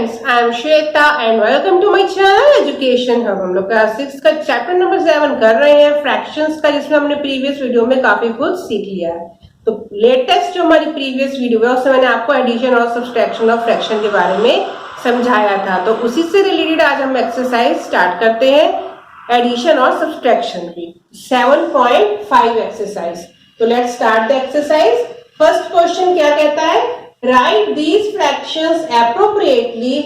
Friends, I am Shweta and welcome to my channel education hub. हम लोग class 6 का chapter number 7 कर रहे हैं फ्रैक्शंस का, जिसमें हमने प्रीवियस वीडियो में काफी कुछ सीख लिया है। तो लेटेस्ट जो हमारी प्रीवियस वीडियो है उसमें मैंने आपको एडिशन और सब्सट्रैक्शन ऑफ फ्रैक्शन के बारे में समझाया था। तो उसी से रिलेटेड आज हम एक्सरसाइज स्टार्ट करते हैं एडिशन और सब्सट्रैक्शन की 7.5 एक्सरसाइज। तो let's start the exercise. First question क्या कहता है, write these fractions appropriately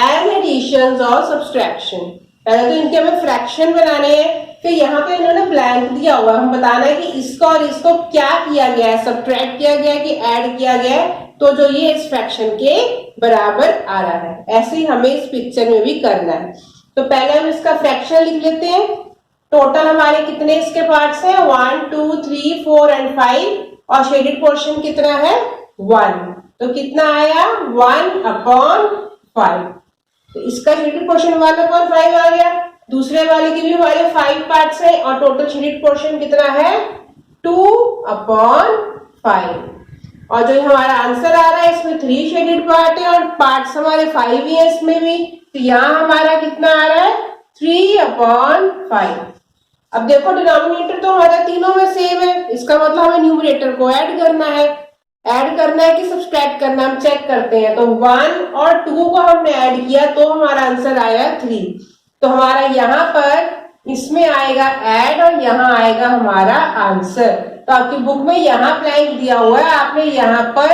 as additions or subtraction। पहले तो इनके हमें फ्रैक्शन बनाने हैं, फिर यहाँ पे इन्होंने ब्लैंक दिया हुआ, हम बताना है कि इसको और इसको क्या किया गया है, सब्ट्रैक्ट किया गया है कि ऐड किया गया है, तो जो ये इस फ्रैक्शन के बराबर आ रहा है। ऐसे ही हमें इस पिक्चर में भी करना है। तो पहले हम इसका फ्रैक्शन लिख लेते हैं। टोटल हमारे कितने इसके पार्ट्स हैं, 1 2 3 4 एंड 5, और शेडेड पोर्शन कितना है 1। तो कितना आया 1/5। तो इसका शेडेड पोर्शन 1/5 आ गया। दूसरे वाले के भी हमारे 5 पार्ट्स हैं और टोटल शेडेड पोर्शन कितना है 2/5। और जो हमारा आंसर आ रहा है इसमें 3 शेडेड पार्ट है और पार्ट्स हमारे 5 ही है इसमें भी। तो यहाँ हमारा कितना आ रहा है 3/5। अब देखो डिनोमिनेटर तो हमारा तीनों में सेम है, इसका मतलब हमें न्यूमरेटर को ऐड करना है। ऐड करना है कि सब्सट्रैक्ट करना, हम चेक करते हैं। तो 1 और 2 को हमने ऐड किया तो हमारा आंसर आया 3। तो हमारा यहाँ पर इसमें आएगा ऐड और यहाँ आएगा हमारा आंसर। तो आपकी बुक में यहाँ ब्लैंक दिया हुआ है, आपने यहाँ पर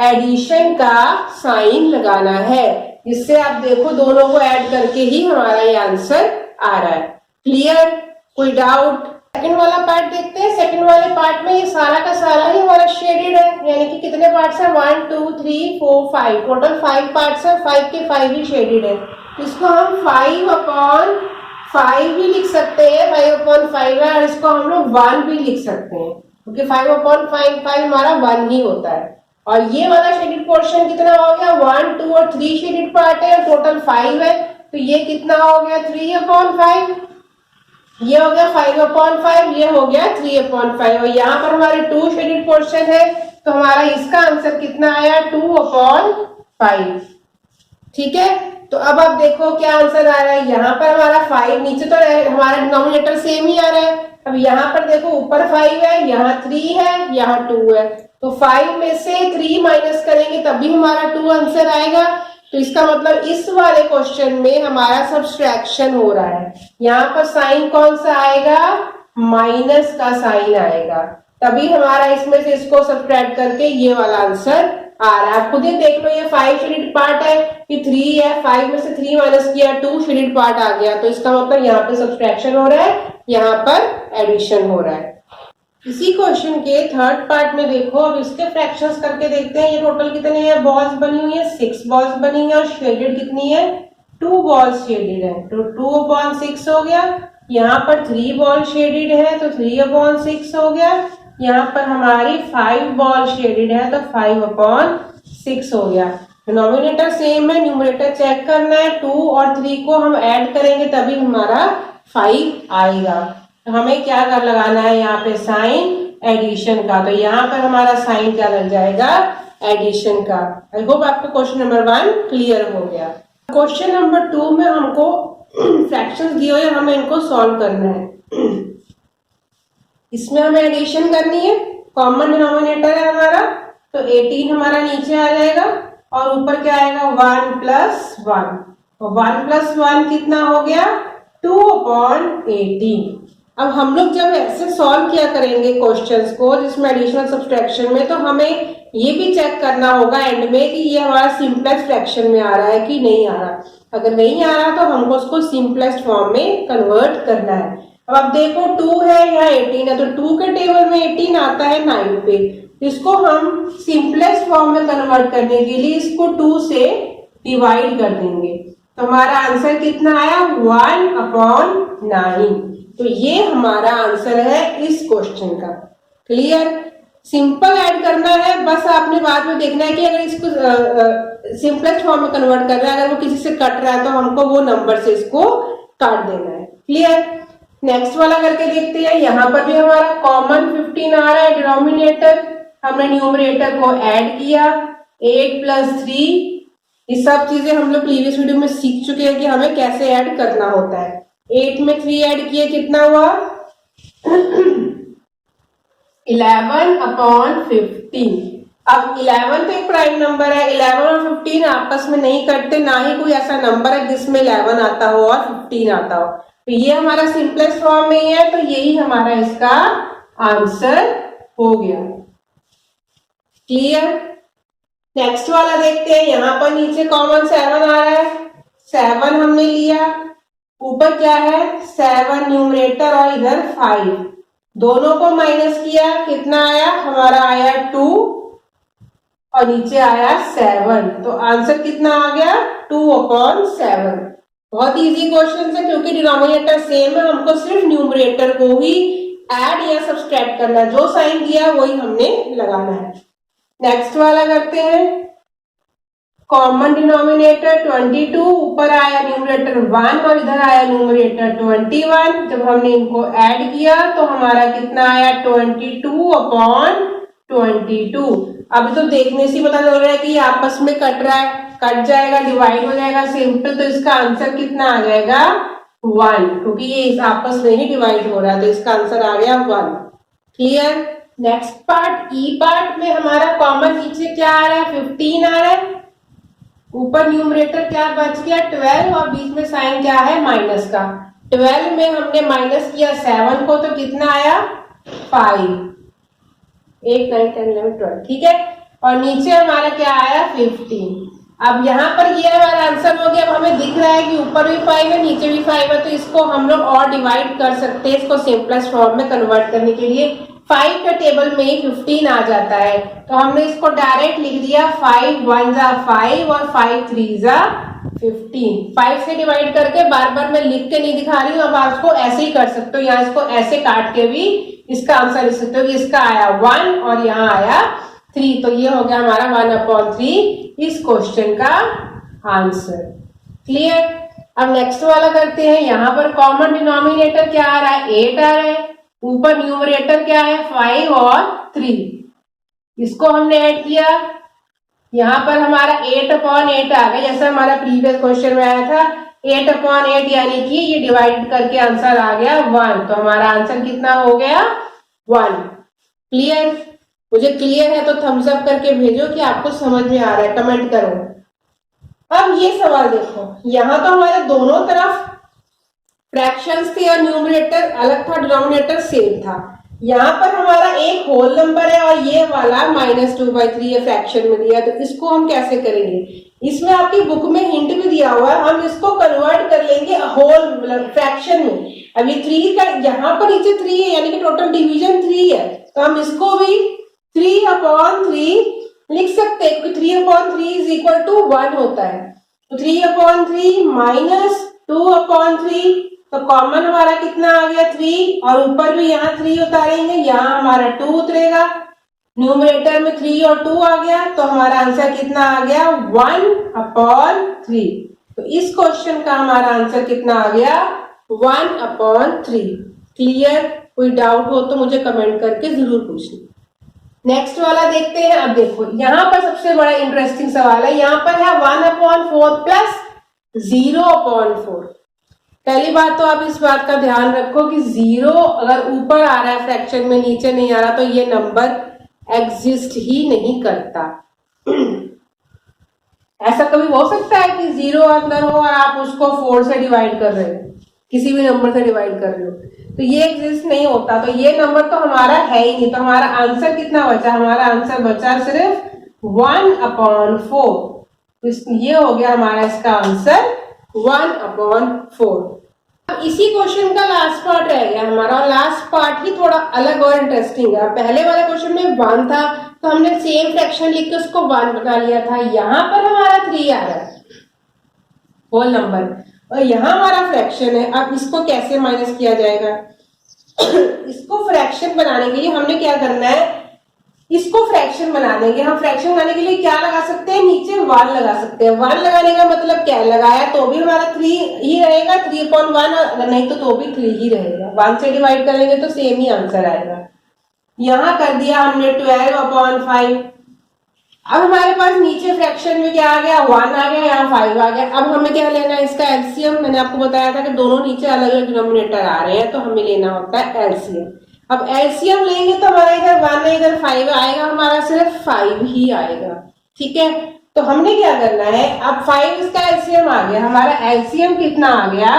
एडिशन का साइन लगाना है, जिससे आप देखो दोनों को ऐड करके ही हमारा ये आंसर आ रहा है। क्लियर? कोई डाउट? सेकंड वाला पार्ट देखते हैं। सेकंड वाले पार्ट में ये सारा का सारा ही हमारा शेडेड है, यानी कि कितने पार्ट्स हैं 1 2 3 4 5, टोटल 5 पार्ट्स है, 5 के 5 ही शेडेड है। इसको हम 5/5 भी लिख सकते हैं, 5/5 है, और इसको हम लोग 1 भी लिख सकते हैं, क्योंकि 5/5 हमारा 1 ही होता है। और ये वाला शेडेड पोर्शन कितना हो गया 1 2 और 3 शेडेड पार्ट है, टोटल 5 है, तो ये कितना हो गया 3/5। ये हो गया 5/5, ये हो गया 3/5, और यहाँ पर हमारे 2 शेडेड पोर्शन है, तो हमारा इसका आंसर कितना आया 2/5। ठीक है, तो अब आप देखो क्या आंसर आ रहा है। यहाँ पर हमारा 5, नीचे तो हमारा डिनोमिनेटर सेम ही आ रहा है। अब यहाँ पर देखो ऊपर 5 है, यहाँ 3 है, यहाँ 2 है, तो 5 में से 3 माइनस करेंगे तभी हमारा 2 आंसर आएगा। तो इसका मतलब इस वाले क्वेश्चन में हमारा सब्सट्रैक्शन हो रहा है। यहाँ पर साइन कौन सा आएगा, माइनस का साइन आएगा, तभी हमारा इसमें से इसको सब्ट्रैक्ट करके ये वाला आंसर आ रहा है। आप खुद ही देख लो, ये 5 शेडेड पार्ट है, कि 3 है, 5 में से 3 माइनस किया 2 शेडेड पार्ट आ गया। तो इसका मतलब यहाँ पे सब्सट्रैक्शन हो रहा है, यहाँ पर एडिशन हो रहा है। इसी क्वेश्चन के थर्ड पार्ट में देखो, अब इसके फ्रैक्शंस करके देखते हैं। ये टोटल कितने हैं बॉल्स बनी हुई है, 6 बॉल्स बनी है, और शेडेड कितनी है 2 बॉल्स शेडेड है, तो 2/6 हो गया। यहाँ पर 3 बॉल शेडेड है, तो 3/6 हो गया। यहाँ पर हमारी 5 बॉल शेडेड है, तो 5/6 हो गया। डिनोमिनेटर सेम है, न्यूमरेटर चेक करना है। 2 और 3 को हम ऐड करेंगे तभी हमारा 5 आएगा। तो हमें क्या कर लगाना है यहाँ पे साइन एडिशन का, तो यहाँ पर हमारा साइन क्या लग जाएगा एडिशन का। आई होप आपको क्वेश्चन नंबर 1 क्लियर हो गया। क्वेश्चन नंबर 2 में हमको फ्रैक्शंस दिए हुए, हमें इनको सॉल्व करना है। इसमें हमें एडिशन करनी है, कॉमन डिनोमिनेटर है हमारा, तो 18 हमारा नीचे आ जाएगा और ऊपर क्या आएगा 1 + 1, तो 1 + 1 कितना हो गया 2/18। अब हम लोग जब ऐसे सॉल्व किया करेंगे क्वेश्चंस को जिसमें एडिशन और सब्सट्रैक्शन में, तो हमें ये भी चेक करना होगा एंड में कि ये हमारा सिंपलेस्ट फ्रैक्शन में आ रहा है कि नहीं आ रहा। अगर नहीं आ रहा तो हमको उसको सिंपलेस्ट फॉर्म में कन्वर्ट करना है। अब आप देखो 2 है, यहाँ 18 है, तो 2 के टेबल में 18 आता है 9 पे, इसको हम सिंपलेस्ट फॉर्म में कन्वर्ट करने के लिए इसको 2 से डिवाइड कर देंगे। तो हमारा आंसर कितना आया 1/9। तो ये हमारा आंसर है इस क्वेश्चन का। क्लियर? सिंपल ऐड करना है, बस आपने बाद में देखना है कि अगर इसको सिंपलेस्ट फॉर्म में कन्वर्ट कर रहा है, अगर वो किसी से कट रहा है तो हमको वो नंबर से इसको काट देना है। क्लियर? नेक्स्ट वाला करके देखते हैं। यहाँ पर भी हमारा कॉमन 15 आ रहा है डिनोमिनेटर, हमने न्यूमरेटर को ऐड किया, 8 + 3 ये सब चीजें हम लोग प्रीवियस वीडियो में सीख चुके हैं कि हमें कैसे ऐड करना होता है। 8 में 3 ऐड किए कितना हुआ 11/15। अब 11 तो एक प्राइम नंबर है, 11 और 15 आपस में नहीं कटते, ना ही कोई ऐसा नंबर है जिसमें 11 आता हो और 15 आता हो। तो ये हमारा सिंपलेस्ट फॉर्म में ही है, तो यही हमारा इसका आंसर हो गया। क्लियर। नेक्स्ट वाला देखते हैं। यहां पर नीचे कॉमन 7 आ रहा है, 7 हमने लिया, ऊपर क्या है 7 न्यूमरेटर और इधर 5, दोनों को माइनस किया, कितना आया हमारा आया 2 और नीचे आया 7, तो आंसर कितना आ गया 2/7। बहुत इजी क्वेश्चन है क्योंकि डिनोमिनेटर सेम है, हमको सिर्फ न्यूमरेटर को ही ऐड या सब्सट्रैक्ट करना है, जो साइन दिया वही हमने लगाना है। नेक्स्ट वाला करते हैं। कॉमन डिनोमिनेटर 22, ऊपर आया न्यूमरेटर 1 और इधर आया न्यूमरेटर 21। जब हमने इनको ऐड किया तो हमारा कितना आया 22/22। अभी तो देखने से पता चल रहा है कि ये आपस में कट रहा है, कट जाएगा, डिवाइड हो जाएगा सिंपल, तो इसका आंसर कितना आ जाएगा 1, क्योंकि ये इस आपस में ही डिवाइड हो रहा है, तो इसका आंसर आ गया 1। क्लियर। नेक्स्ट पार्ट ई पार्ट में हमारा कॉमन नीचे क्या आ रहा है 15 आ रहा है, ऊपर न्यूमरेटर क्या बच गया 12 और बीच में साइन क्या है माइनस का। 12 में हमने माइनस किया 7 को, तो कितना आया 5, 8 9 10 11 12, ठीक है। और नीचे हमारा क्या आया 15। अब यहाँ पर ये हमारा आंसर हो गया। अब हमें दिख रहा है कि ऊपर भी 5 है नीचे भी 5 है, तो इसको हम लोग और डिवाइड कर सकते हैं, इसको सिंपलेस्ट फॉर्म में कन्वर्ट करने के लिए 5 का टेबल में ही 15 आ जाता है, तो हमने इसको डायरेक्ट लिख दिया 5 1 जा 5 और 5 3 जा 15। 5 से डिवाइड करके बार बार मैं लिख के नहीं दिखा रही हूँ, अब आप इसको ऐसे ही कर सकते हो, यहाँ इसको ऐसे काट के भी इसका आंसर लिख सकते हो। इसका आया 1 और यहाँ आया 3, तो ये हो गया हमारा 1/3 इस क्वेश्चन का आंसर। क्लियर। अब नेक्स्ट वाला करते हैं। यहाँ पर कॉमन डिनोमिनेटर क्या आ रहा है 8 आ रहा है, ऊपर न्यूमरेटर क्या है 5 और 3, इसको हमने ऐड किया, यहाँ पर हमारा 8/8 आ गया, जैसा हमारा प्रीवियस क्वेश्चन में आया था 8/8, यानी कि ये डिवाइड करके आंसर आ गया 1, तो हमारा आंसर कितना हो गया 1। क्लियर। मुझे क्लियर है तो थम्स अप करके भेजो कि आपको समझ में आ रहा है, कमेंट करो। अब ये सवाल देखो, यहाँ तो हमारे दोनों तरफ फ्रैक्शंस थे और न्यूमरेटर अलग था, डिनोमिनेटर सेम था। यहाँ पर हमारा एक होल नंबर है और ये वाला -2/3 फ्रैक्शन में दिया, तो इसको हम कैसे करेंगे। इसमें आपकी बुक में हिंट भी दिया हुआ है, हम इसको कन्वर्ट कर लेंगे होल फ्रैक्शन में। अभी 3 का यहाँ पर नीचे 3 है, यानी कि टोटल डिवीजन 3 है, तो हम इसको भी 3/3 लिख सकते हैं, क्योंकि 3/3 = 1 होता है, तो 3/3 - 2/3, तो कॉमन हमारा कितना आ गया 3, और ऊपर भी यहाँ 3 उतारेंगे, यहाँ हमारा 2 उतरेगा, न्यूमरेटर में 3 और 2 आ गया, तो हमारा आंसर कितना आ गया 1/3। तो इस क्वेश्चन का हमारा आंसर कितना आ गया 1/3। क्लियर। कोई डाउट हो तो मुझे कमेंट करके जरूर पूछना। नेक्स्ट वाला देखते हैं। अब देखो यहाँ पर सबसे बड़ा इंटरेस्टिंग सवाल है, यहाँ पर है 1/4 प्लस 0/4। पहली बात तो आप इस बात का ध्यान रखो कि 0 अगर ऊपर आ रहा है फ्रैक्शन में, नीचे नहीं आ रहा, तो ये नंबर एग्जिस्ट ही नहीं करता। ऐसा कभी हो सकता है कि 0 अंदर हो और आप उसको 4 से डिवाइड कर रहे हो, किसी भी नंबर से डिवाइड कर रहे हो, तो ये एग्जिस्ट नहीं होता, तो ये नंबर तो हमारा है ही नहीं। तो हमारा आंसर कितना बचा, हमारा आंसर बचा सिर्फ 1/4। ये हो गया हमारा इसका आंसर 1/4। अब इसी क्वेश्चन का लास्ट पार्ट रह गया हमारा, और लास्ट पार्ट ही थोड़ा अलग और इंटरेस्टिंग है। पहले वाले क्वेश्चन में 1 था, तो हमने सेम फ्रैक्शन लिख के उसको 1 बना लिया था। यहाँ पर हमारा 3 आ रहा है होल नंबर, और यहाँ हमारा फ्रैक्शन है। अब इसको कैसे माइनस किया जाएगा इसको फ्रैक्शन बनाने के लिए हमने क्या करना है, इसको फ्रैक्शन बना देंगे। हम फ्रैक्शन बनाने के लिए क्या लगा सकते हैं, नीचे 1 लगा सकते हैं। 1 लगाने का मतलब क्या, लगाया तो भी हमारा 3 ही रहेगा, 3/1, अगर नहीं तो भी 3 ही रहेगा। 1 से डिवाइड करेंगे तो सेम ही आंसर आएगा। यहाँ कर दिया हमने 12/5। अब हमारे पास नीचे फ्रैक्शन में क्या आ गया, 1 आ गया, यहाँ 5 आ गया। अब हमें क्या लेना है, इसका एलसीएम। मैंने आपको बताया था कि दोनों नीचे अलग अलग डिनोमिनेटर आ रहे हैं, तो हमें लेना होता है एलसीएम। अब एलसीएम लेंगे तो हमारा इधर 1 है, इधर 5 आएगा, हमारा सिर्फ 5 ही आएगा। ठीक है, तो हमने क्या करना है, अब 5 इसका एलसीएम आ गया, हमारा एलसीएम कितना आ गया,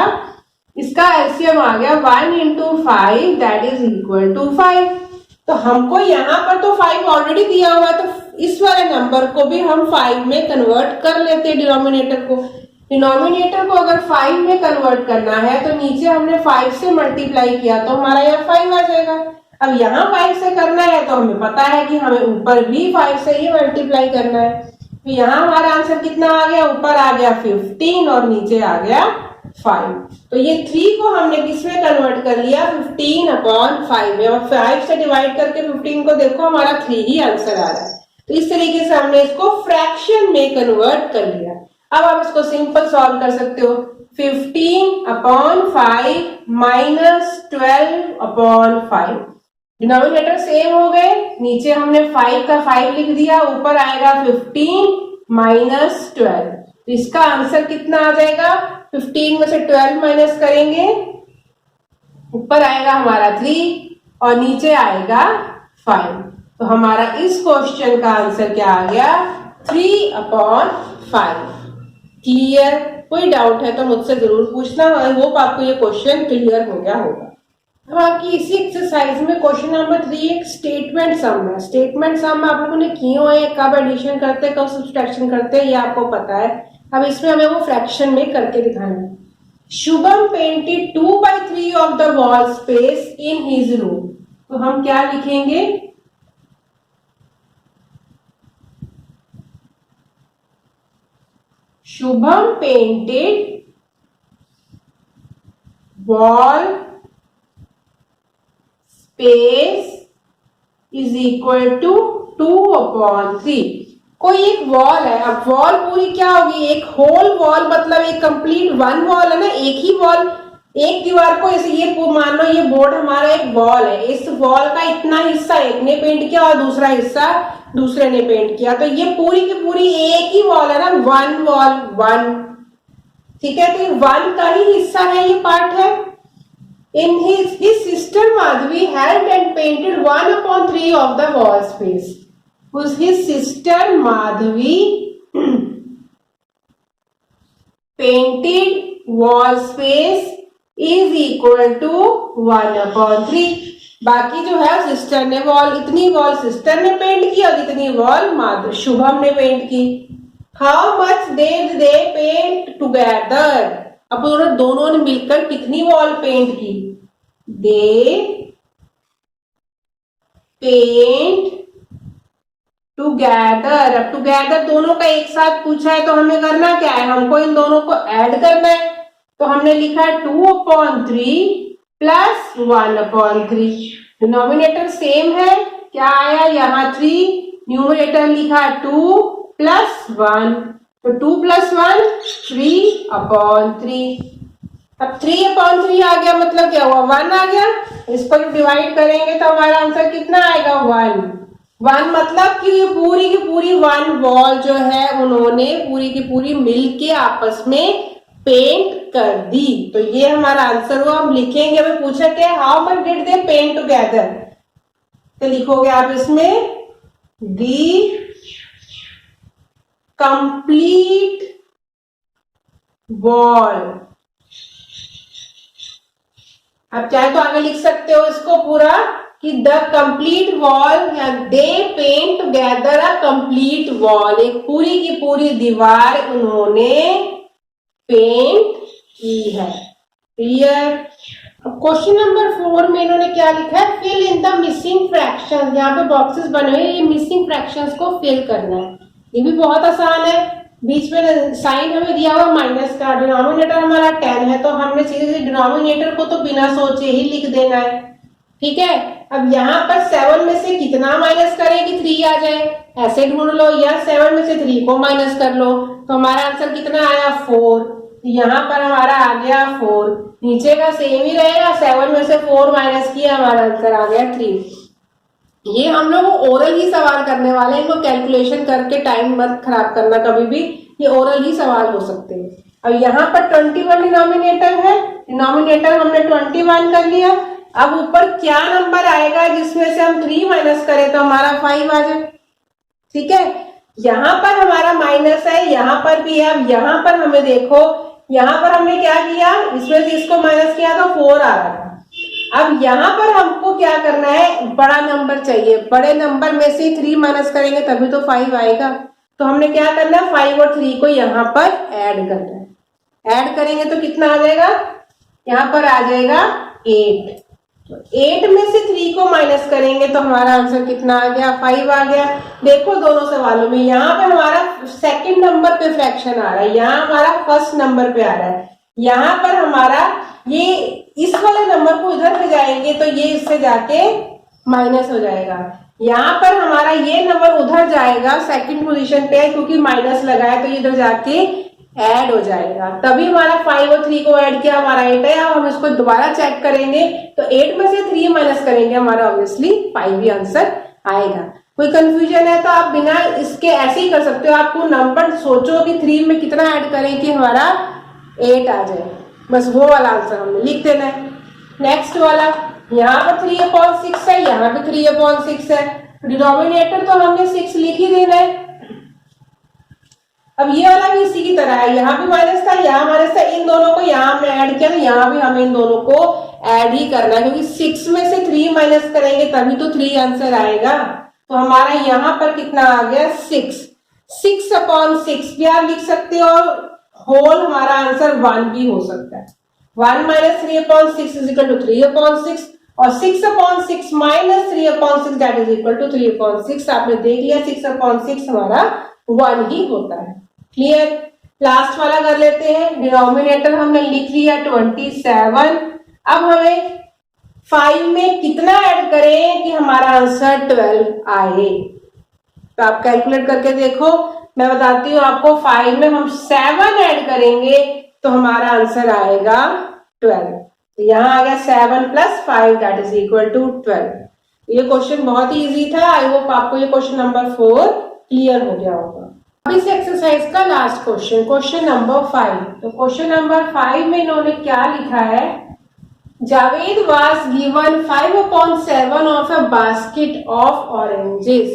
इसका एलसीएम आ गया 1 into 5 that is equal to 5। तो हमको यहाँ पर तो 5 ऑलरेडी दिया हुआ है, तो इस वाले नंबर को भी हम 5 में कन्वर्ट कर लेते हैं। डिनोमिनेटर को अगर 5 में कन्वर्ट करना है तो नीचे हमने 5 से मल्टीप्लाई किया तो हमारा यहाँ 5 आ जाएगा। अब यहाँ 5 से करना है तो हमें पता है कि हमें ऊपर भी 5 से ही मल्टीप्लाई करना है। तो यहाँ हमारा आंसर कितना आ गया, ऊपर आ गया 15 और नीचे आ गया 5। तो ये 3 को हमने किसमें कन्वर्ट कर लिया, 15/5 में। और 5 से डिवाइड करके 15 को देखो, हमारा 3 ही आंसर आ रहा है। तो इस तरीके से हमने इसको फ्रैक्शन में कन्वर्ट कर लिया। अब आप इसको सिंपल सॉल्व कर सकते हो। 15/5 माइनस 12/5, डिनोमिनेटर सेम हो गए, नीचे हमने 5 का 5 लिख दिया, ऊपर आएगा 15 माइनस 12। तो इसका आंसर कितना आ जाएगा, 15 में से 12 माइनस करेंगे, ऊपर आएगा हमारा 3 और नीचे आएगा 5। तो हमारा इस क्वेश्चन का आंसर क्या आ गया, 3/5। क्लियर? कोई डाउट है तो मुझसे जरूर पूछना। आई होप आपको ये क्वेश्चन क्लियर हो गया होगा। अब आपकी इसी एक्सरसाइज में क्वेश्चन नंबर 3 एक स्टेटमेंट सम है। स्टेटमेंट सम आप लोगों ने किए हुए हैं, कब एडिशन करते हैं, कब सब्सट्रैक्शन करते हैं, ये आपको पता है। अब इसमें हमें वो फ्रैक्शन में करके दिखाना है। Shubham painted 2/3 of the wall space in his room. तो हम क्या लिखेंगे, Shubham painted wall space is equal to 2/3। कोई एक वॉल है, अब वॉल पूरी क्या होगी, एक होल वॉल, मतलब एक कंप्लीट वन वॉल है ना, एक ही वॉल, एक दीवार को ऐसे, ये मान लो ये बोर्ड हमारा एक वॉल है, इस वॉल का इतना हिस्सा एक ने पेंट किया और दूसरा हिस्सा दूसरे ने पेंट किया, तो ये पूरी की पूरी एक ही वॉल है ना, वन वॉल वन। ठीक है, तो ये वन का ही हिस्सा है, ये पार्ट है। In his sister Madhavi had and painted 1/3 of the wall space. His sister Madhavi painted wall space is equal to 1/3। बाकी जो है सिस्टर ने वॉल, इतनी वॉल सिस्टर ने पेंट की और इतनी वॉल शुभम ने पेंट की। How much did they paint together? अब दोनों ने मिलकर कितनी वॉल पेंट की, दे पेंट टुगेदर। अब टुगेदर दोनों का एक साथ पूछा है तो हमें करना क्या है, हमको इन दोनों को ऐड करना है। तो हमने लिखा है 2/3 प्लस 1/3। डिनोमिनेटर सेम है, क्या आया यहाँ 3, न्यूमरेटर लिखा 2 प्लस 1, तो 2 + 1 3/3। अब 3/3 आ गया, मतलब क्या हुआ, 1 आ गया। इसको डिवाइड करेंगे तो हमारा आंसर कितना आएगा, 1 मतलब कि पूरी की पूरी वन वॉल जो है उन्होंने पूरी की पूरी मिलके आपस में पेंट कर दी। तो ये हमारा आंसर हुआ। हम लिखेंगे, हमें पूछा क्या, how much did they paint together, तो लिखोगे आप इसमें दी कंप्लीट वॉल। आप चाहे तो आगे लिख सकते हो इसको पूरा कि द कंप्लीट वॉल, या they paint together a complete wall, एक पूरी की पूरी दीवार उन्होंने पेंट की है। क्लियर? अब क्वेश्चन नंबर 4 में इन्होंने क्या लिखा है, fill in the missing fraction. यहाँ पे बॉक्सेस बने हुए, ये मिसिंग फ्रैक्शंस को फिल करना है। ये भी बहुत आसान है। बीच में साइन हमें दिया हुआ माइनस का, डिनोमिनेटर हमारा 10 है, तो हमने सीधे डिनोमिनेटर को तो बिना सोचे ही लिख देना है। ठीक है, अब यहाँ पर 7 में से कितना माइनस करें कि 3 आ जाए, ऐसे ढूंढ लो, या 7 में से 3 को माइनस कर लो, तो हमारा आंसर कितना आया, 4। यहाँ पर हमारा आ गया 4, नीचे का सेम ही रहेगा, 7 में से 4 माइनस किया, हमारा आंसर आ गया 3। ये हम लोग ओरल ही सवाल करने वाले हैं, इनको कैलकुलेशन करके टाइम मत खराब करना कभी भी, ये ओरल ही सवाल हो सकते हैं। अब यहाँ पर 21 डिनोमिनेटर है, डिनोमिनेटर हमने 21 कर लिया। अब ऊपर क्या नंबर आएगा जिसमें से हम 3 माइनस करें तो हमारा 5 आ जाए। ठीक है, यहाँ पर हमारा माइनस है, यहाँ पर भी है। अब यहाँ पर हमें देखो, यहाँ पर हमने क्या किया, इसमें से इसको माइनस किया तो 4 आ रहा है। अब यहाँ पर हमको क्या करना है, बड़ा नंबर चाहिए, बड़े नंबर में से 3 माइनस करेंगे तभी तो 5 आएगा। तो हमने क्या करना है, 5 और 3 को यहाँ पर ऐड करना है। ऐड करेंगे तो कितना आ जाएगा, यहाँ पर आ जाएगा 8। तो 8 में से 3 को माइनस करेंगे तो हमारा आंसर कितना आ गया, 5 आ गया। देखो दोनों सवालों में यहाँ पे हमारा सेकंड नंबर पे फ्रैक्शन आ रहा है, यहाँ हमारा फर्स्ट नंबर पे आ रहा है। यहाँ पर हमारा ये इस वाले नंबर को इधर ले जाएंगे तो ये इससे जाके माइनस हो जाएगा। यहाँ पर हमारा ये नंबर उधर जाएगा, सेकंड पोजीशन पे है क्योंकि माइनस लगा है, तो ये इधर जाके ऐड हो जाएगा। तभी हमारा 5 और 3 को ऐड किया, हमारा 8 है। अब हम इसको दोबारा चेक करेंगे तो 8 में से 3 माइनस करेंगे, हमारा ऑब्वियसली 5 ही आंसर आएगा। कोई कंफ्यूजन है तो आप बिना इसके ऐसे ही कर सकते हो, आपको नंबर सोचो कि 3 में कितना ऐड करें कि हमारा 8 आ जाए, बस वो वाला आंसर हमने लिख देना है। नेक्स्ट वाला, यहाँ पर 3/6 है, यहाँ पे 3/6 है, डिनोमिनेटर तो हमने 6 लिख ही देना है। अब ये वाला भी इसी की तरह है, यहाँ भी माइनस था, यहाँ माइनस था, इन दोनों को यहाँ हमने ऐड किया, तो यहाँ भी हमें इन दोनों को ऐड ही करना है क्योंकि 6 में से 3 माइनस करेंगे तभी तो 3 आंसर आएगा। तो हमारा यहाँ पर कितना आ गया, 6। 6/6 भी आप लिख सकते हो और होल हमारा आंसर 1 भी हो सकता है। 1 माइनस 3/6 इज इक्वल टू 3/6 और 6/6 minus 3/6 that is equal to 3/6। आपने देख लिया 6/6 हमारा 1 ही होता है। क्लियर। लास्ट वाला कर लेते हैं, डिनोमिनेटर हमने लिख लिया 27। अब हमें 5 में कितना ऐड करें कि हमारा आंसर 12 आए, तो आप कैलकुलेट करके देखो। मैं बताती हूँ आपको, 5 में हम 7 ऐड करेंगे तो हमारा आंसर आएगा 12। तो यहाँ आ गया 7 + 5 दैट इज इक्वल टू 12। ये क्वेश्चन बहुत ही इजी था। आई होप आपको ये क्वेश्चन नंबर 4 क्लियर हो गया होगा। अब इस एक्सरसाइज का लास्ट क्वेश्चन, क्वेश्चन नंबर 5। तो क्वेश्चन नंबर 5 में इन्होंने क्या लिखा है, Javed was given 5/7 of a basket of oranges।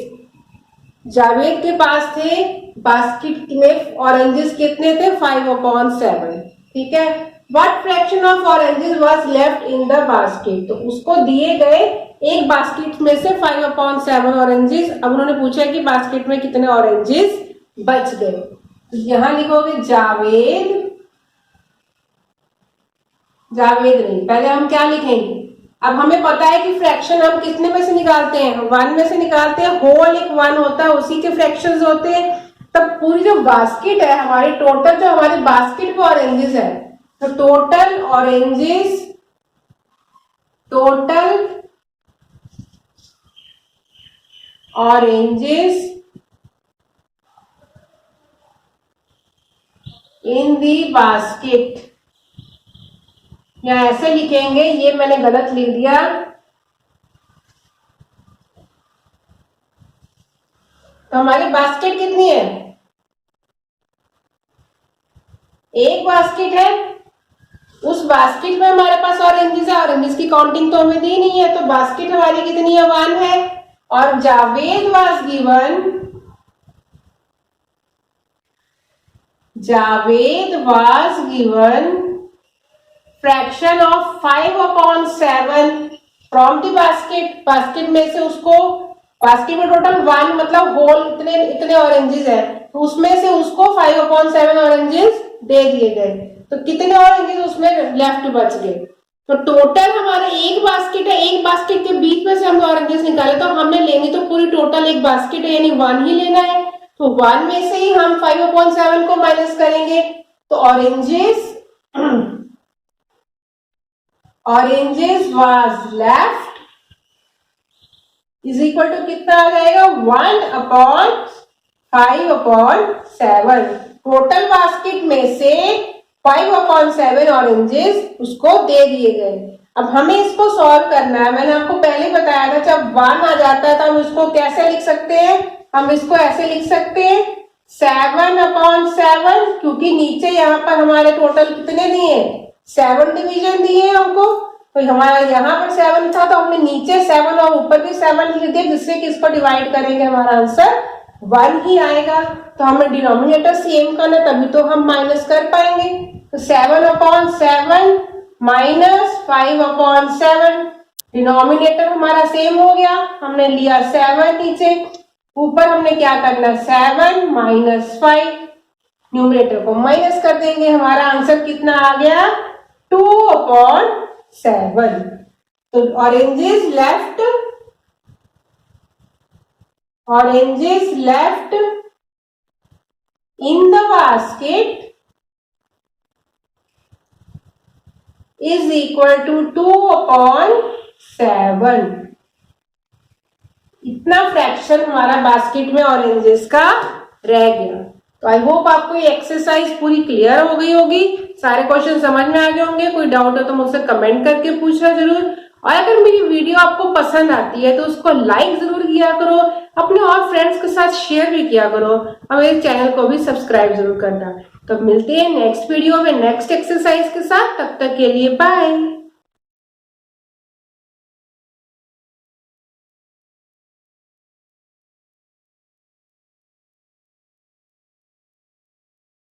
Javed के पास थे बास्केट में ऑरेंजेस कितने थे, 5/7। ठीक है, what fraction of oranges was left in the basket. तो उसको दिए गए एक बास्केट में से 5/7 ऑरेंजेस। अब उन्होंने पूछा कि बास्केट में कितने ऑरेंजेस बच गए। तो यहां लिखोगे जावेद, जावेद नहीं, पहले हम क्या लिखेंगे, अब हमें पता है कि फ्रैक्शन हम कितने में से निकालते हैं, 1 में से निकालते हैं। होल एक 1 होता है, उसी के फ्रैक्शंस होते हैं। तब पूरी जो बास्केट है हमारी, टोटल जो हमारी बास्केट में ऑरेंजेस है, तो टोटल ऑरेंजेस, टोटल ऑरेंजेस इन दी बास्केट, या ऐसे लिखेंगे, ये मैंने गलत लिख दिया। तो हमारी बास्केट कितनी है, एक बास्केट है, उस बास्केट में हमारे पास ऑरेंजेस है, ऑरेंजेस की काउंटिंग तो हमें दी नहीं है, तो बास्केट हमारी कितनी है, 1 है। और Javed was given, Javed was given fraction of 5/7 from the basket. Basket में से उसको, बास्केट में टोटल 1 मतलब होल इतने इतने ऑरेंजेस है, तो उसमें से उसको 5/7 ऑरेंजेस दे दिए गए। तो कितने ऑरेंजेस उसमें लेफ्ट बच गए। तो टोटल हमारे एक बास्केट है, एक बास्केट के बीच में से हम ऑरेंजेस निकाले, तो हमने लेनी तो पूरी टोटल एक बास्केट है, यानी 1 ही लेना है। तो 1 में से ही हम 5/7 को माइनस करेंगे, तो oranges oranges was left is equal to कितना आ जाएगा, 1/5/7। टोटल बास्केट में से 5/7 ऑरेंजेस उसको दे दिए गए। अब हमें इसको सॉल्व करना है। मैंने आपको पहले बताया था जब 1 आ जाता है तो हम इसको कैसे लिख सकते हैं, हम इसको ऐसे लिख सकते हैं 7/7, क्योंकि नीचे यहाँ पर हमारे टोटल कितने दिए, 7 डिवीजन दिए हैं हमको, तो हमारा यहाँ पर 7 था तो हमने नीचे 7 और ऊपर भी 7 लिख दिया, जिससे कि इसको डिवाइड करेंगे हमारा आंसर 1 ही आएगा। तो हमें डिनोमिनेटर सेम करना, तभी तो हम माइनस कर पाएंगे। तो 7/7 माइनस 5/7, डिनोमिनेटर हमारा सेम हो गया, हमने लिया 7 नीचे, ऊपर हमने क्या करना 7 माइनस 5, न्यूमरेटर को माइनस कर देंगे, हमारा आंसर कितना आ गया 2/7। तो oranges left in the basket is equal to 2/7। इतना फ्रैक्शन हमारा बास्केट में ऑरेंजेस का रह गया। तो आई होप आपको ये एक्सरसाइज पूरी क्लियर हो गई होगी, सारे क्वेश्चन समझ में आ गए होंगे। कोई डाउट हो तो मुझसे कमेंट करके पूछना जरूर, और अगर मेरी वीडियो आपको पसंद आती है तो उसको लाइक जरूर किया करो, अपने और फ्रेंड्स के साथ शेयर भी किया करो, और मेरे चैनल को भी सब्सक्राइब जरूर करना। तो मिलते हैं नेक्स्ट वीडियो में नेक्स्ट एक्सरसाइज के साथ, तब तक के लिए बाय।